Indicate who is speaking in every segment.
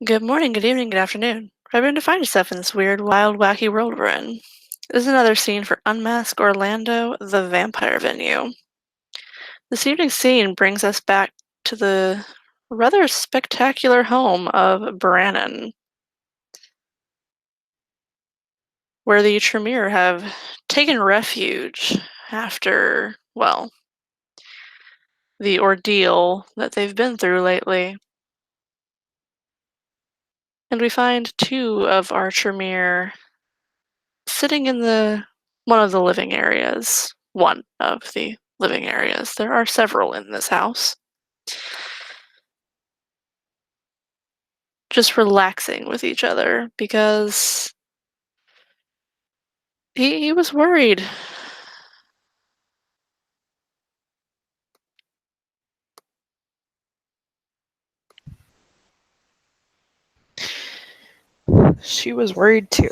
Speaker 1: Good morning, good evening, good afternoon. Remember to find yourself in this weird, wild, wacky world we're in. This is another scene for Unmask Orlando, the vampire venue. This evening's scene brings us back to the rather spectacular home of Brannon, where the Tremere have taken refuge after, well, the ordeal that they've been through lately. And we find two of our Tremere sitting in the one of the living areas. One of the living areas. There are several in this house. Just relaxing with each other because he was worried.
Speaker 2: She was worried too.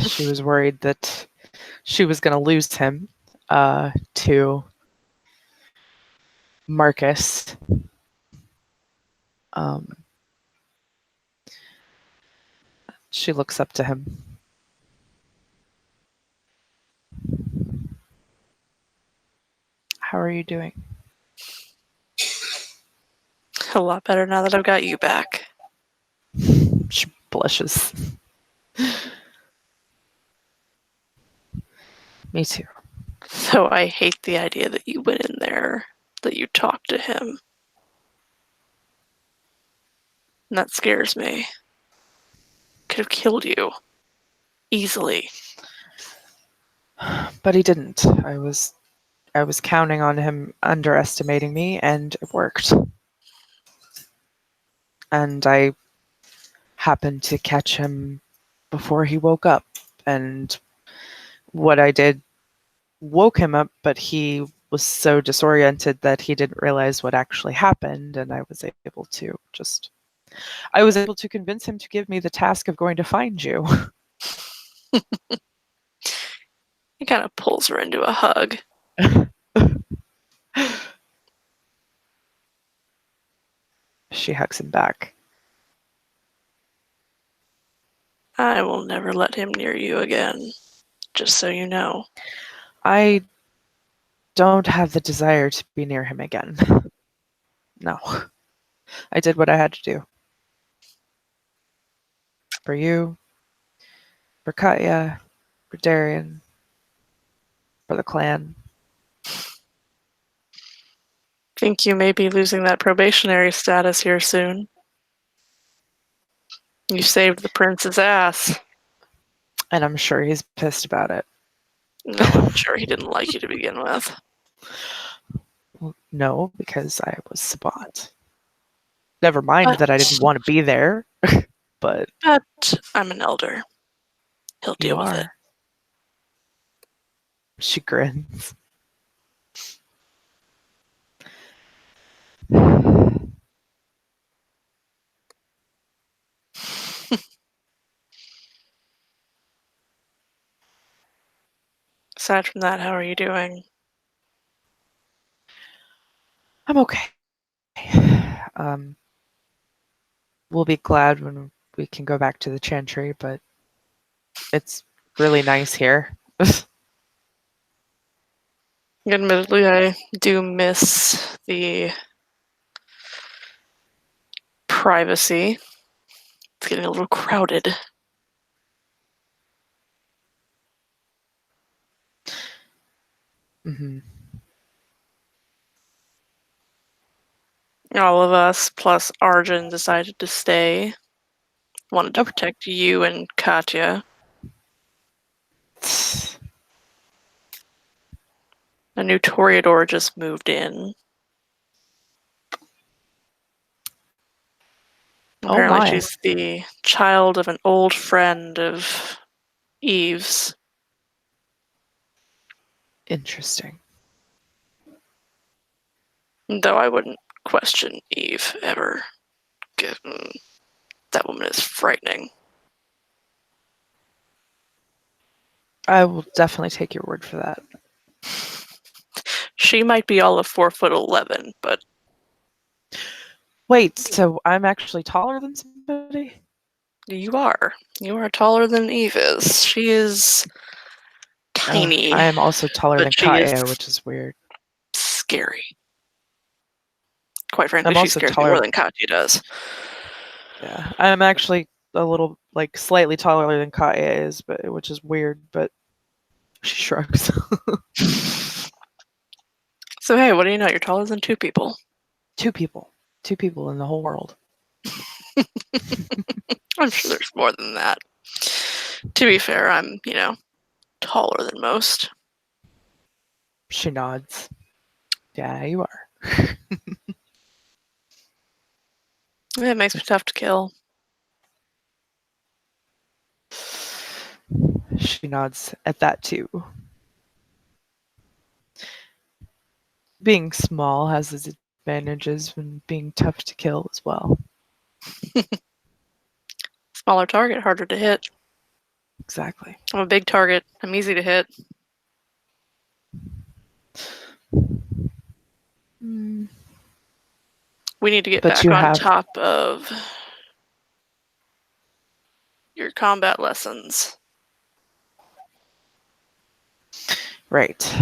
Speaker 2: She was worried that she was going to lose him to Marcus. Um, she looks up to him. How are you doing?
Speaker 1: A lot better now that I've got you back.
Speaker 2: She blushes. Me too.
Speaker 1: Though I hate the idea that you went in there, that you talked to him. And that scares me. Could have killed you. Easily.
Speaker 2: But he didn't. I was counting on him underestimating me, and it worked. And I happened to catch him before he woke up. And what I did woke him up, but he was so disoriented that he didn't realize what actually happened, and I was able to convince him to give me the task of going to find you.
Speaker 1: He kind of pulls her into a hug.
Speaker 2: She hugs him back.
Speaker 1: I will never let him near you again. Just so you know.
Speaker 2: I don't have the desire to be near him again. No. I did what I had to do. For you, for Katya, for Darian, for the clan.
Speaker 1: Think you may be losing that probationary status here soon. You saved the prince's ass.
Speaker 2: And I'm sure he's pissed about it.
Speaker 1: No, I'm sure he didn't like you to begin with.
Speaker 2: Well, no, because I was Sabat. Never mind
Speaker 1: But,
Speaker 2: that I didn't want to be there, but
Speaker 1: but I'm an elder. He'll
Speaker 2: you
Speaker 1: deal with it.
Speaker 2: are. She grins.
Speaker 1: Aside from that, how are you doing?
Speaker 2: I'm okay. Um, we'll be glad when we can go back to the Chantry, but it's really nice here.
Speaker 1: Admittedly, I do miss the privacy. It's getting a little crowded.
Speaker 2: Hmm.
Speaker 1: All of us, plus Arjun, decided to stay. Wanted to
Speaker 2: Oh,
Speaker 1: protect you and Katya. A new Toreador just moved in.
Speaker 2: oh
Speaker 1: Apparently,
Speaker 2: my.
Speaker 1: she's the child of an old friend of Eve's.
Speaker 2: Interesting.
Speaker 1: Though I wouldn't question Eve ever. That woman is frightening.
Speaker 2: I will definitely take your word for that.
Speaker 1: She might be all of 4'11", but
Speaker 2: Wait, so I'm actually taller than somebody?
Speaker 1: You are. You are taller than Eve is. She is tiny,
Speaker 2: I am also taller
Speaker 1: but
Speaker 2: than
Speaker 1: she is
Speaker 2: Kaia, which is weird.
Speaker 1: scary. Quite frankly,
Speaker 2: I'm
Speaker 1: she
Speaker 2: also
Speaker 1: scares me more
Speaker 2: taller.
Speaker 1: than Kachi does.
Speaker 2: Yeah, I'm actually a little, like, slightly taller than Kaia is, but which is weird. But she shrugs.
Speaker 1: So hey, what do you know? You're taller than two people.
Speaker 2: Two people, two people in the whole world.
Speaker 1: I'm sure there's more than that. To be fair, I'm, taller than most.
Speaker 2: She nods. Yeah, you are.
Speaker 1: It makes me tough to kill.
Speaker 2: She nods at that too. Being small has its advantages when being tough to kill as well.
Speaker 1: Smaller target, harder to hit.
Speaker 2: Exactly.
Speaker 1: I'm a big target. I'm easy to hit.
Speaker 2: Mm.
Speaker 1: We need to get
Speaker 2: But
Speaker 1: back
Speaker 2: you
Speaker 1: on
Speaker 2: have
Speaker 1: top of your combat lessons.
Speaker 2: right.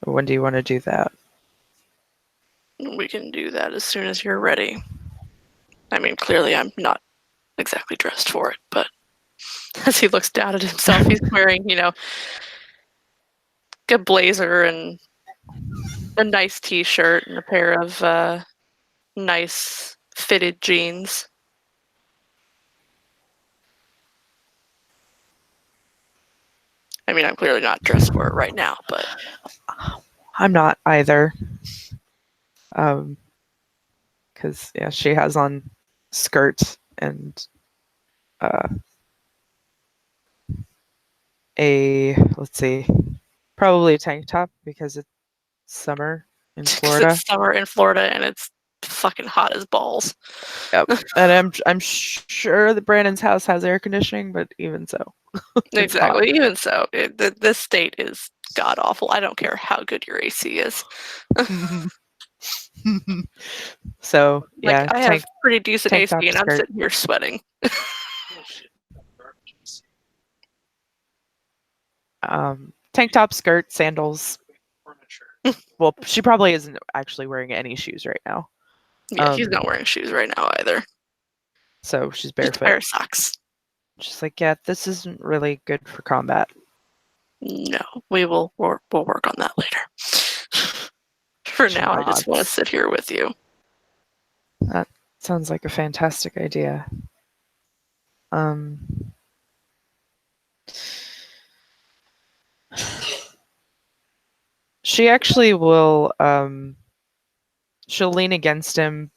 Speaker 2: When do you want to do that?
Speaker 1: We can do that as soon as you're ready. I mean, clearly I'm not exactly dressed for it, but as he looks down at himself, he's wearing, a blazer and a nice t-shirt and a pair of nice fitted jeans. I mean, I'm clearly not dressed for it right now, but
Speaker 2: I'm not either. Because yeah, she has on skirt and uh, a let's see, probably a tank top because it's summer in
Speaker 1: because
Speaker 2: Florida.
Speaker 1: it's summer in Florida and it's fucking hot as balls.
Speaker 2: Yep, and I'm sure that Brandon's house has air conditioning, but even so, it's hot.
Speaker 1: Exactly. Even so, this state is god awful. I don't care how good your AC is.
Speaker 2: So
Speaker 1: Like,
Speaker 2: yeah,
Speaker 1: I have pretty decent
Speaker 2: tank
Speaker 1: AC
Speaker 2: top
Speaker 1: and I'm
Speaker 2: skirt.
Speaker 1: sitting here sweating.
Speaker 2: Tank top skirt, sandals. Well, she probably isn't actually wearing any shoes right now.
Speaker 1: Yeah, he's not wearing shoes right now either.
Speaker 2: So she's
Speaker 1: Just a pair
Speaker 2: barefoot.
Speaker 1: of socks.
Speaker 2: She's like, yeah, this isn't really good for combat.
Speaker 1: No, we'll work on that later. For
Speaker 2: She
Speaker 1: now, I just want to
Speaker 2: nods.
Speaker 1: sit here with you.
Speaker 2: That sounds like a fantastic idea. Um, she actually will. She'll lean against him,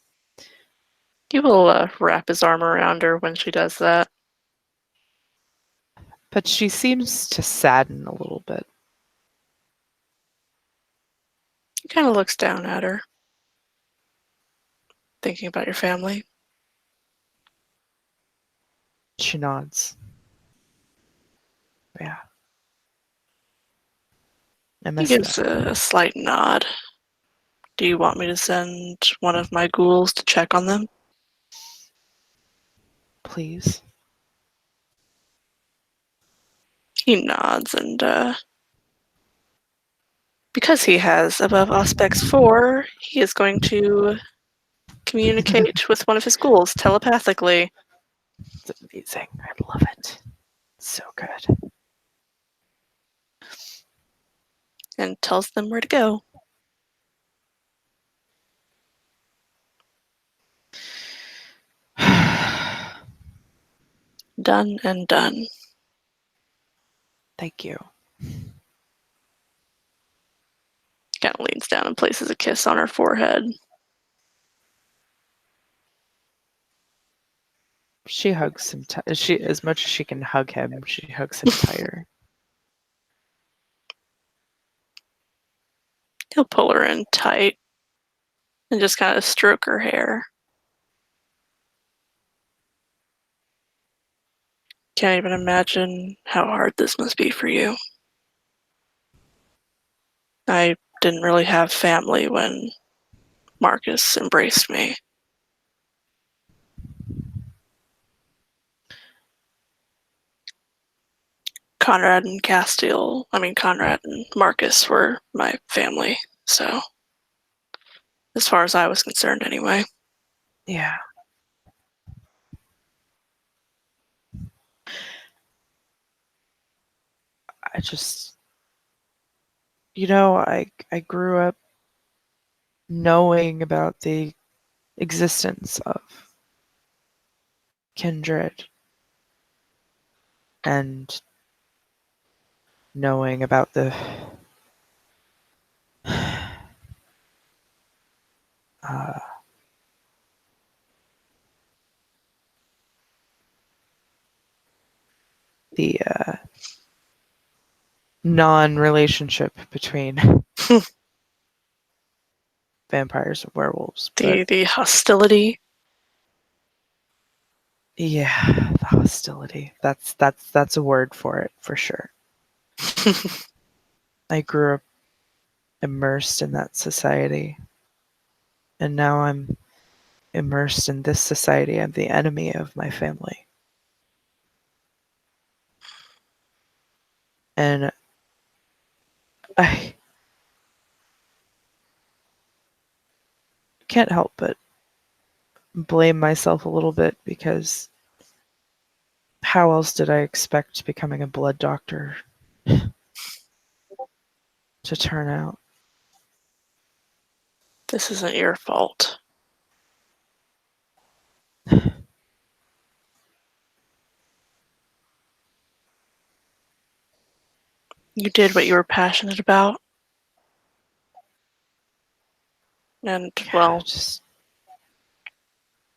Speaker 1: He will wrap his arm around her when she does that.
Speaker 2: but she seems to sadden a little bit.
Speaker 1: He kind of looks down at her, thinking about your family.
Speaker 2: She nods. Yeah, I
Speaker 1: He
Speaker 2: miss
Speaker 1: gives
Speaker 2: them.
Speaker 1: a slight nod. Do you want me to send one of my ghouls to check on them?
Speaker 2: Please.
Speaker 1: He nods, and because he has above aspects 4, he is going to communicate with one of his ghouls telepathically.
Speaker 2: It's amazing. I love it. So good.
Speaker 1: And tells them where to go. Done and done.
Speaker 2: Thank you.
Speaker 1: Kind of leans down and places a kiss on her forehead.
Speaker 2: She hugs him. She, as much as she can hug him, she hugs him tighter.
Speaker 1: He'll pull her in tight and just kind of stroke her hair. Can't even imagine how hard this must be for you. I didn't really have family when Marcus embraced me. Conrad and Marcus were my family, so as far as I was concerned anyway.
Speaker 2: Yeah. I just, I grew up knowing about the existence of kindred and knowing about uh, the non-relationship between vampires and werewolves. But
Speaker 1: The hostility.
Speaker 2: yeah, the hostility. That's a word for it for sure. I grew up immersed in that society, and now I'm immersed in this society. I'm the enemy of my family. And I can't help but blame myself a little bit because how else did I expect becoming a blood doctor to turn out?
Speaker 1: This isn't your fault. You did what you were passionate about, and
Speaker 2: Yeah,
Speaker 1: well,
Speaker 2: just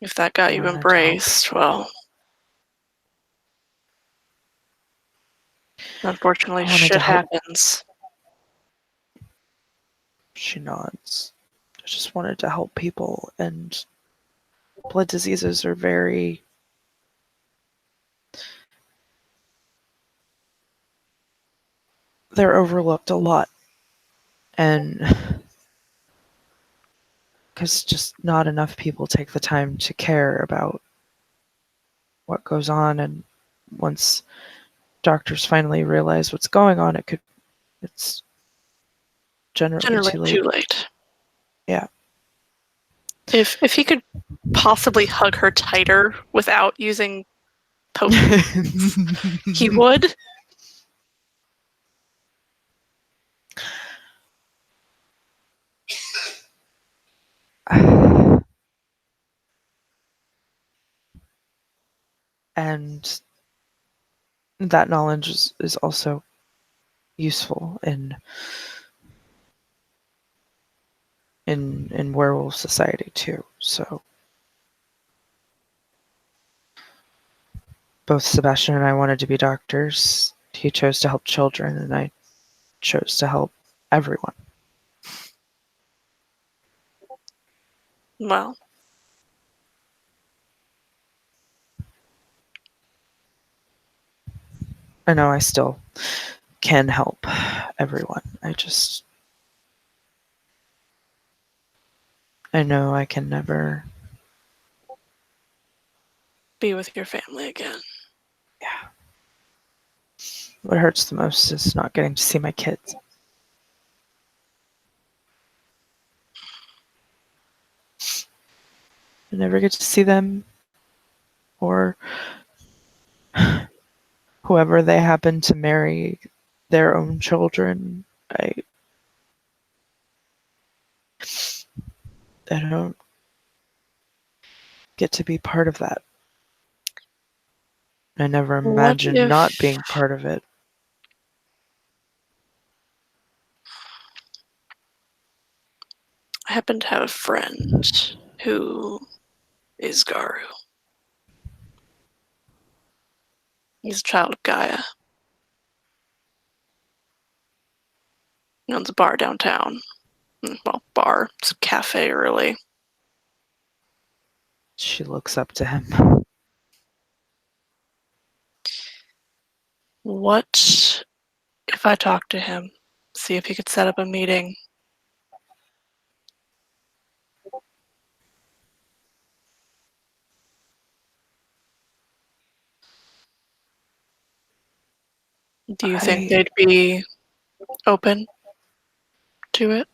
Speaker 1: if that got you
Speaker 2: wanted to help
Speaker 1: embraced,
Speaker 2: people.
Speaker 1: well, unfortunately,
Speaker 2: I wanted to
Speaker 1: shit
Speaker 2: help.
Speaker 1: happens.
Speaker 2: She nods. I just wanted to help people, and blood diseases are they're overlooked a lot. And because just not enough people take the time to care about what goes on. And once doctors finally realize what's going on, it's generally
Speaker 1: Generally,
Speaker 2: too
Speaker 1: too
Speaker 2: late.
Speaker 1: late.
Speaker 2: Yeah.
Speaker 1: If he could possibly hug her tighter without using potions, he would.
Speaker 2: And that knowledge is also useful in werewolf society too. So both Sebastian and I wanted to be doctors. He chose to help children, and I chose to help everyone.
Speaker 1: Well,
Speaker 2: I know I still can help everyone. I know I can never.
Speaker 1: be with your family again.
Speaker 2: Yeah. What hurts the most is not getting to see my kids. I never get to see them or whoever they happen to marry their own children. I don't get to be part of that. I never
Speaker 1: What
Speaker 2: imagined not
Speaker 1: if
Speaker 2: being part of it.
Speaker 1: I happen to have a friend who is Garu? He's a child of Gaia. He owns a bar downtown. Well, bar. It's a cafe, really.
Speaker 2: She looks up to him.
Speaker 1: What if I talk to him See if he could set up a meeting. Do you think
Speaker 2: I
Speaker 1: they'd be open to it?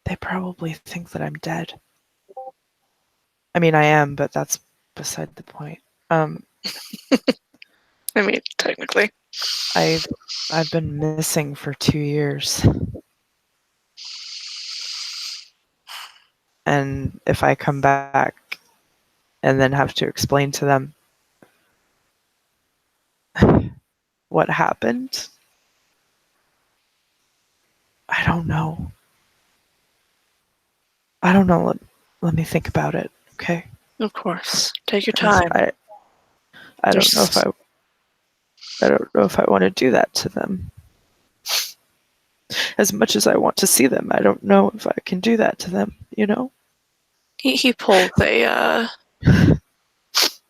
Speaker 2: They probably think that I'm dead. I mean, I am, but that's beside the point. Um,
Speaker 1: I mean, technically.
Speaker 2: I've I've been missing for 2 years, and if I come back and then have to explain to them what happened, I don't know. I don't know. Let me think about it, okay?
Speaker 1: Of course. Take your
Speaker 2: Because
Speaker 1: time.
Speaker 2: I don't know if
Speaker 1: There's
Speaker 2: I want to do that to them. As much as I want to see them, I don't know if I can do that to them, you know?
Speaker 1: he pulls a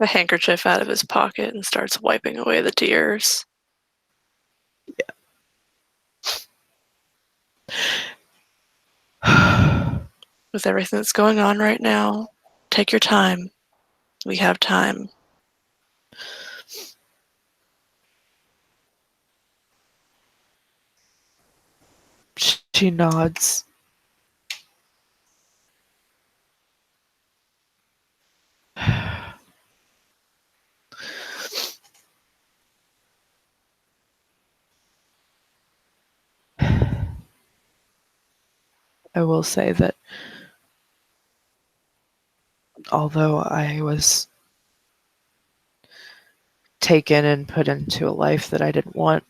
Speaker 1: handkerchief out of his pocket and starts wiping away the tears. With everything that's going on right now, take your time. We have time.
Speaker 2: She nods. I will say that although I was taken and put into a life that I didn't want,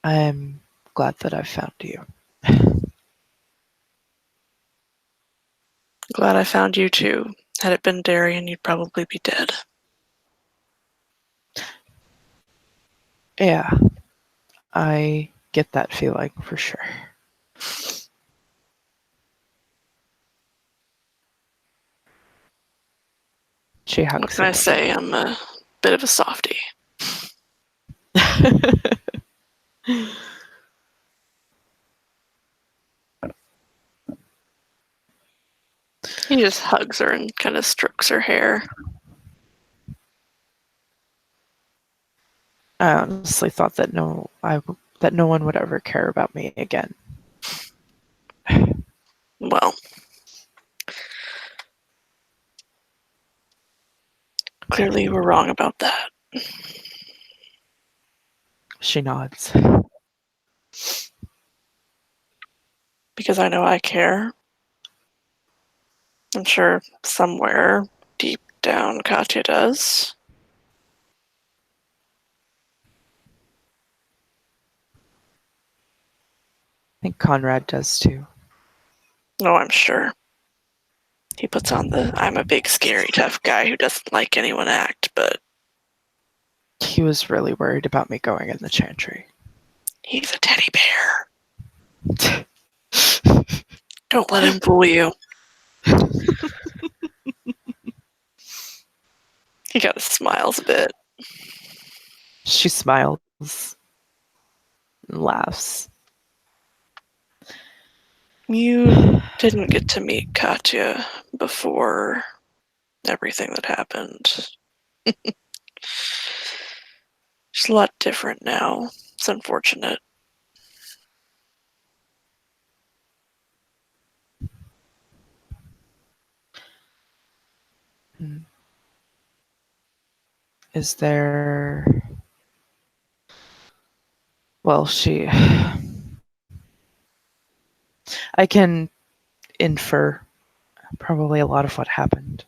Speaker 2: I'm glad that I found you.
Speaker 1: Glad I found you too. Had it been Darian, you'd probably be dead.
Speaker 2: Yeah, I get that feeling for sure. She
Speaker 1: What
Speaker 2: hugs
Speaker 1: can I
Speaker 2: him.
Speaker 1: say? I'm a bit of a softie. He just hugs her and kind of strokes her hair.
Speaker 2: I honestly thought that that no one would ever care about me again.
Speaker 1: Well, clearly you were wrong about that.
Speaker 2: She nods.
Speaker 1: Because I know I care. I'm sure somewhere deep down Katya does.
Speaker 2: I think Conrad does too.
Speaker 1: No, I'm sure. He puts on the I'm a big, scary, tough guy who doesn't like anyone act, but
Speaker 2: He was really worried about me going in the chantry.
Speaker 1: he's a teddy bear. Don't let him fool you. He kind of smiles a bit.
Speaker 2: She smiles and laughs.
Speaker 1: You didn't get to meet Katya before everything that happened. She's a lot different now. It's unfortunate.
Speaker 2: Is there. Well, she. I can infer probably a lot of what happened.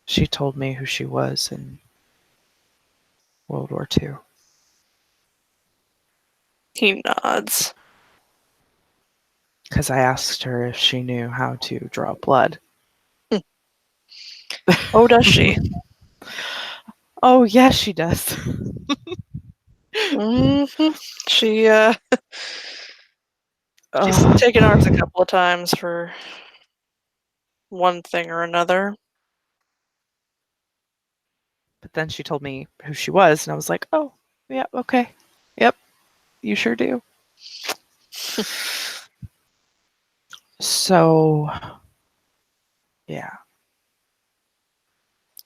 Speaker 2: She told me who she was in World War II.
Speaker 1: He nods.
Speaker 2: Because I asked her if she knew how to draw blood.
Speaker 1: Oh, does she?
Speaker 2: Oh, yes, she does.
Speaker 1: Mm-hmm. She, she's
Speaker 2: uh,
Speaker 1: taken ours a couple of times for one thing or another.
Speaker 2: But then she told me who she was, and I was like, oh, yeah, okay. Yep, you sure do. So, yeah.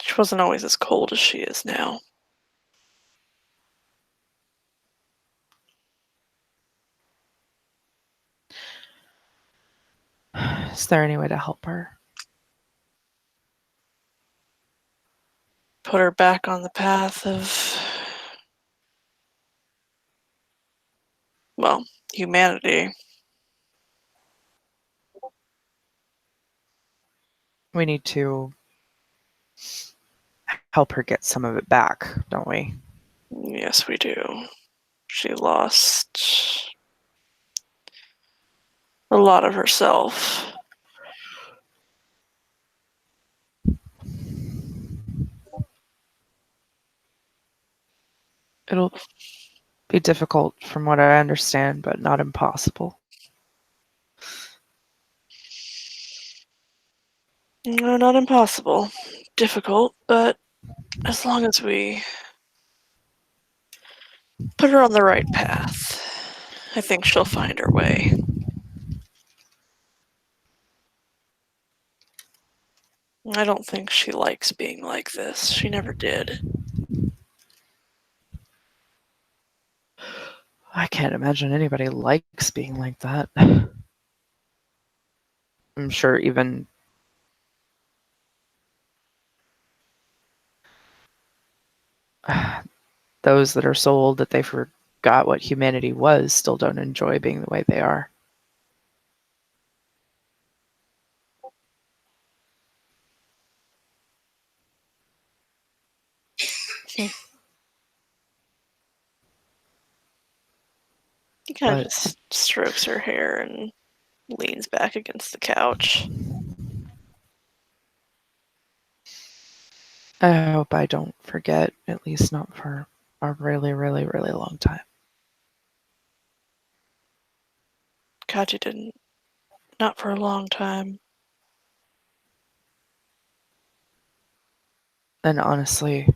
Speaker 1: She wasn't always as cold as she is now.
Speaker 2: Is there any way to help her?
Speaker 1: Put her back on the path of, well, humanity.
Speaker 2: We need to help her get some of it back, don't we?
Speaker 1: Yes, we do. She lost a lot of herself.
Speaker 2: It'll be difficult from what I understand, but not impossible.
Speaker 1: No, not impossible. Difficult, but as long as we put her on the right path, I think she'll find her way. I don't think she likes being like this. She never did.
Speaker 2: I can't imagine anybody likes being like that. I'm sure even those that are sold that they forgot what humanity was still don't enjoy being the way they are.
Speaker 1: He kind of
Speaker 2: But
Speaker 1: just strokes her hair and leans back against the couch.
Speaker 2: I hope I don't forget, at least not for a really, really, really long time.
Speaker 1: God, you didn't. Not for a long time.
Speaker 2: And honestly,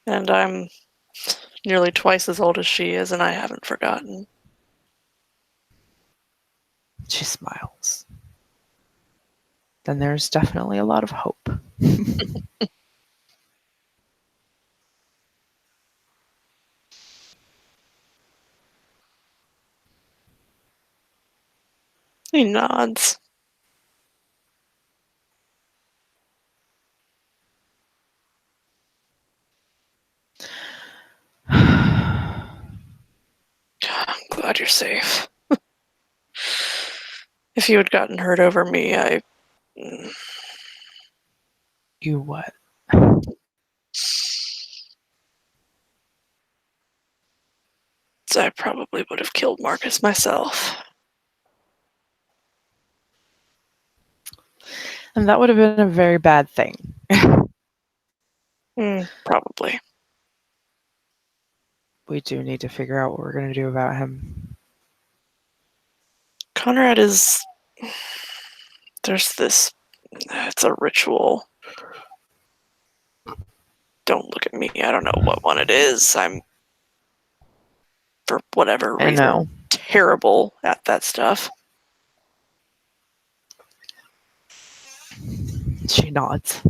Speaker 1: And I'm nearly twice as old as she is, and I haven't forgotten.
Speaker 2: she smiles. Then there's definitely a lot of hope.
Speaker 1: He nods. I'm glad you're safe. If you had gotten hurt over me,
Speaker 2: You what?
Speaker 1: I probably would have killed Marcus myself.
Speaker 2: And that would have been a very bad thing.
Speaker 1: Probably.
Speaker 2: We do need to figure out what we're going to do about him.
Speaker 1: Conrad is. There's this. It's a ritual. Don't look at me. I don't know what one it is. I'm, for whatever
Speaker 2: I
Speaker 1: reason,
Speaker 2: know.
Speaker 1: terrible at that stuff.
Speaker 2: She nods.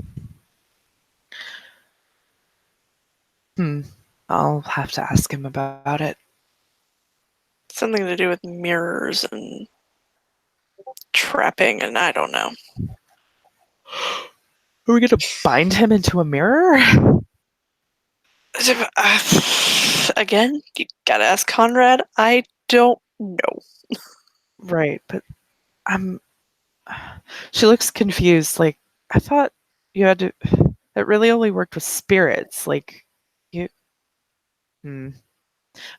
Speaker 2: I'll have to ask him about it.
Speaker 1: Something to do with mirrors and trapping, and I don't know.
Speaker 2: Are we going to bind him into a mirror?
Speaker 1: Again, you gotta ask Conrad. I don't know.
Speaker 2: Right, but I'm. She looks confused. Like, I thought you had to. It really only worked with spirits. Like, you.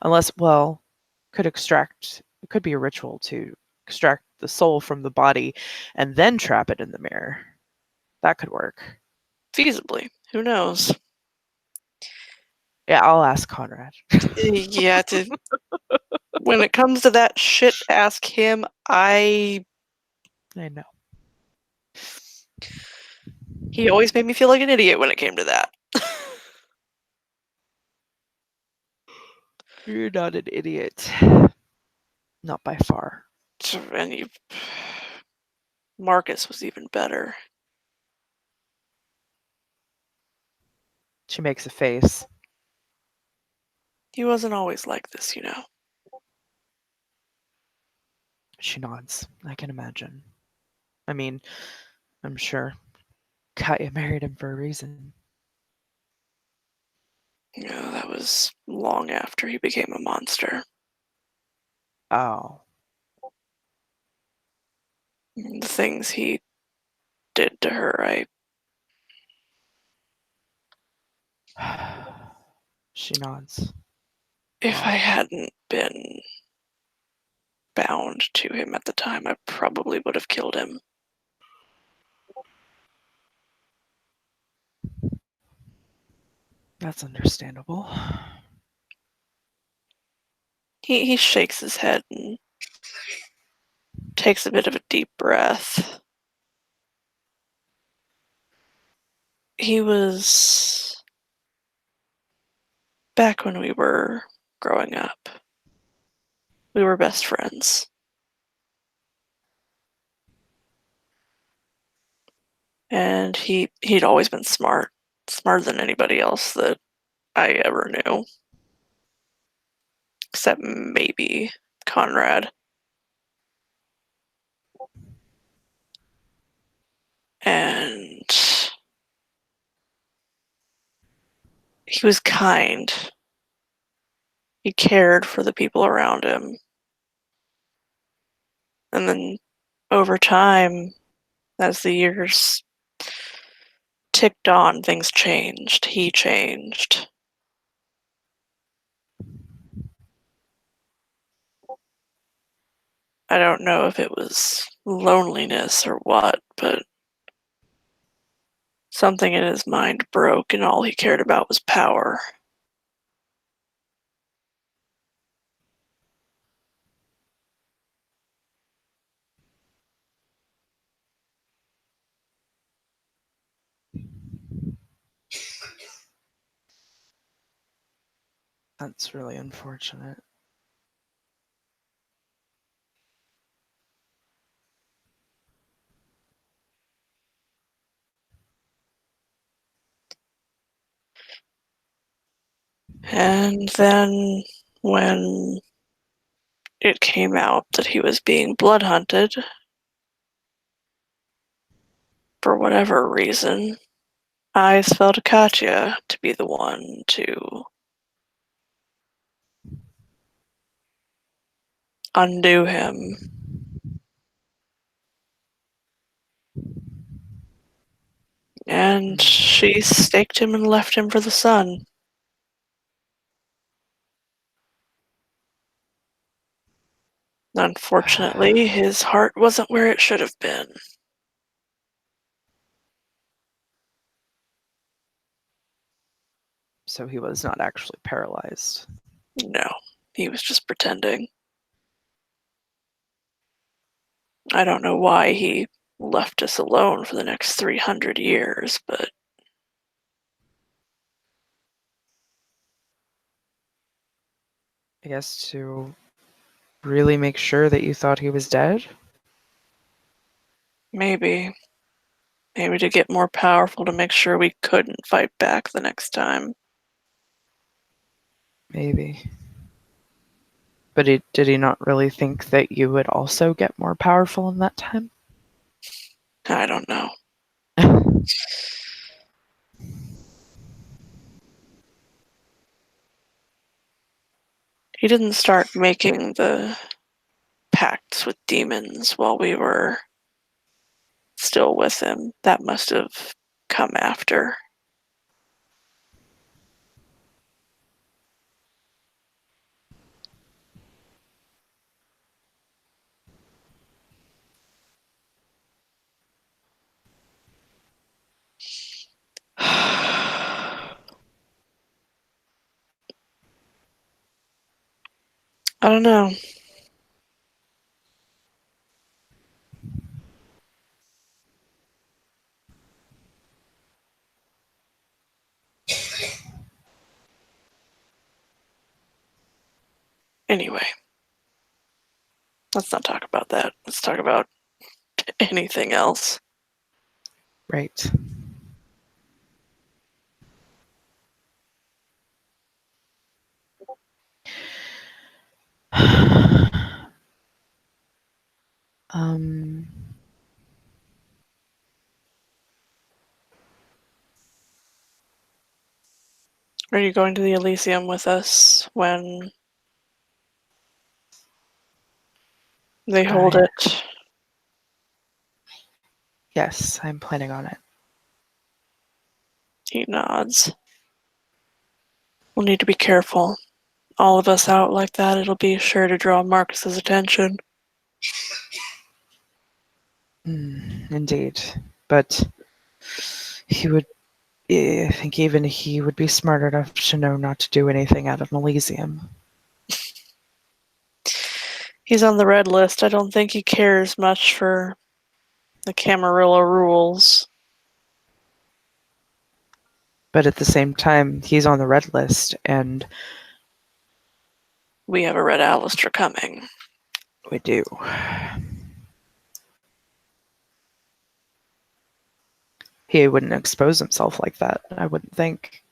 Speaker 2: Unless, well, could extract. It could be a ritual to extract the soul from the body and then trap it in the mirror. That could work.
Speaker 1: Feasibly. Who knows?
Speaker 2: Yeah, I'll ask Conrad.
Speaker 1: Yeah, when it comes to that shit, ask him.
Speaker 2: I know.
Speaker 1: He always made me feel like an idiot when it came to that.
Speaker 2: You're not an idiot. Not by far.
Speaker 1: And Marcus was even better.
Speaker 2: She makes a face.
Speaker 1: He wasn't always like this, you know.
Speaker 2: She nods. I can imagine. I mean, I'm sure Katya married him for a reason.
Speaker 1: You know, that was long after he became a monster.
Speaker 2: Oh.
Speaker 1: The things he did to her,
Speaker 2: She nods.
Speaker 1: if I
Speaker 2: Well,
Speaker 1: hadn't been bound to him at the time, I probably would have killed him.
Speaker 2: that's understandable.
Speaker 1: He shakes his head and takes a bit of a deep breath. He was back when we were growing up. We were best friends. And he'd always been smart, smarter than anybody else that I ever knew, except maybe Conrad. And he was kind. He cared for the people around him. And then over time, as the years ticked on, things changed. He changed. I don't know if it was loneliness or what, but something in his mind broke and all he cared about was power.
Speaker 2: That's really unfortunate.
Speaker 1: And then when it came out that he was being blood hunted for whatever reason, eyes fell to Katya to be the one to undo him. And she
Speaker 2: Mm.
Speaker 1: staked him and left him for the sun. Unfortunately, his heart wasn't where it should have been.
Speaker 2: So he was not actually paralyzed.
Speaker 1: No, he was just pretending. I don't know why he left us alone for the next 300 years, but
Speaker 2: I guess to really make sure that you thought he was dead?
Speaker 1: maybe. Maybe to get more powerful to make sure we couldn't fight back the next time.
Speaker 2: Maybe. But did he not really think that you would also get more powerful in that time?
Speaker 1: I don't know. He didn't start making the pacts with demons while we were still with him. That must have come after. I don't know. Anyway, let's not talk about that. Let's talk about anything else.
Speaker 2: Right. um,
Speaker 1: Are you going to the Elysium with us when they hold
Speaker 2: I,
Speaker 1: it?
Speaker 2: yes, I'm planning on it.
Speaker 1: He nods. We'll need to be careful. All of us out like that, it'll be sure to draw Marcus's attention.
Speaker 2: Indeed. But he would, I think even he would be smart enough to know not to do anything out of Elysium.
Speaker 1: He's on the red list. I don't think he cares much for the Camarilla rules.
Speaker 2: But at the same time, he's on the red list, and
Speaker 1: We have a red Alistair coming.
Speaker 2: we do. He wouldn't expose himself like that, I wouldn't think.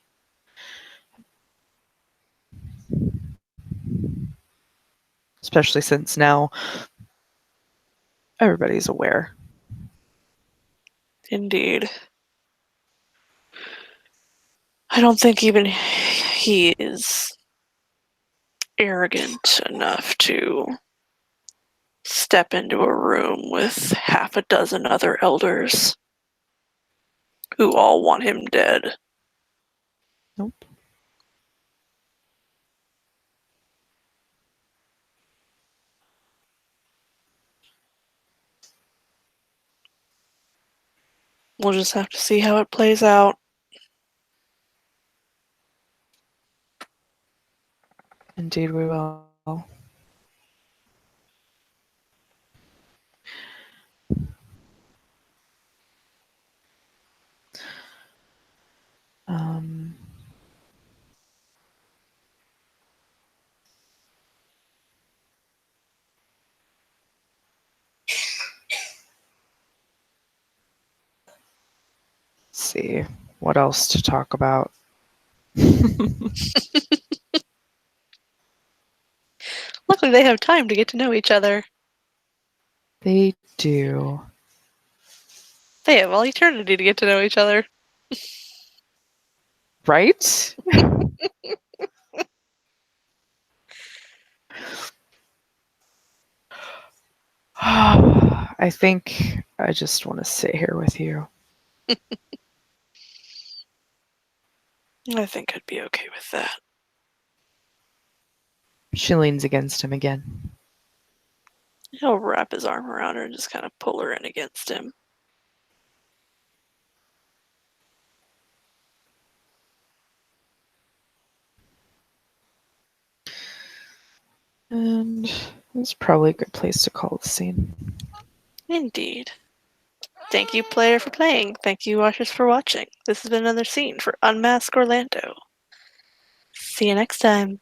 Speaker 2: Especially since now everybody's aware.
Speaker 1: Indeed. I don't think even he is arrogant enough to step into a room with half a dozen other elders who all want him dead.
Speaker 2: Nope.
Speaker 1: We'll just have to see how it plays out.
Speaker 2: Indeed, we will. Um, let's see what else to talk about.
Speaker 1: Luckily, they have time to get to know each other.
Speaker 2: They do.
Speaker 1: They have all eternity to get to know each other.
Speaker 2: Right? I think I just want to sit here with you.
Speaker 1: I think I'd be okay with that.
Speaker 2: She leans against him again.
Speaker 1: He'll wrap his arm around her and just kind of pull her in against him.
Speaker 2: And it's probably a good place to call the scene.
Speaker 1: Indeed. Thank you, player, for playing. Thank you, watchers, for watching. This has been another scene for Unmask Orlando. See you next time.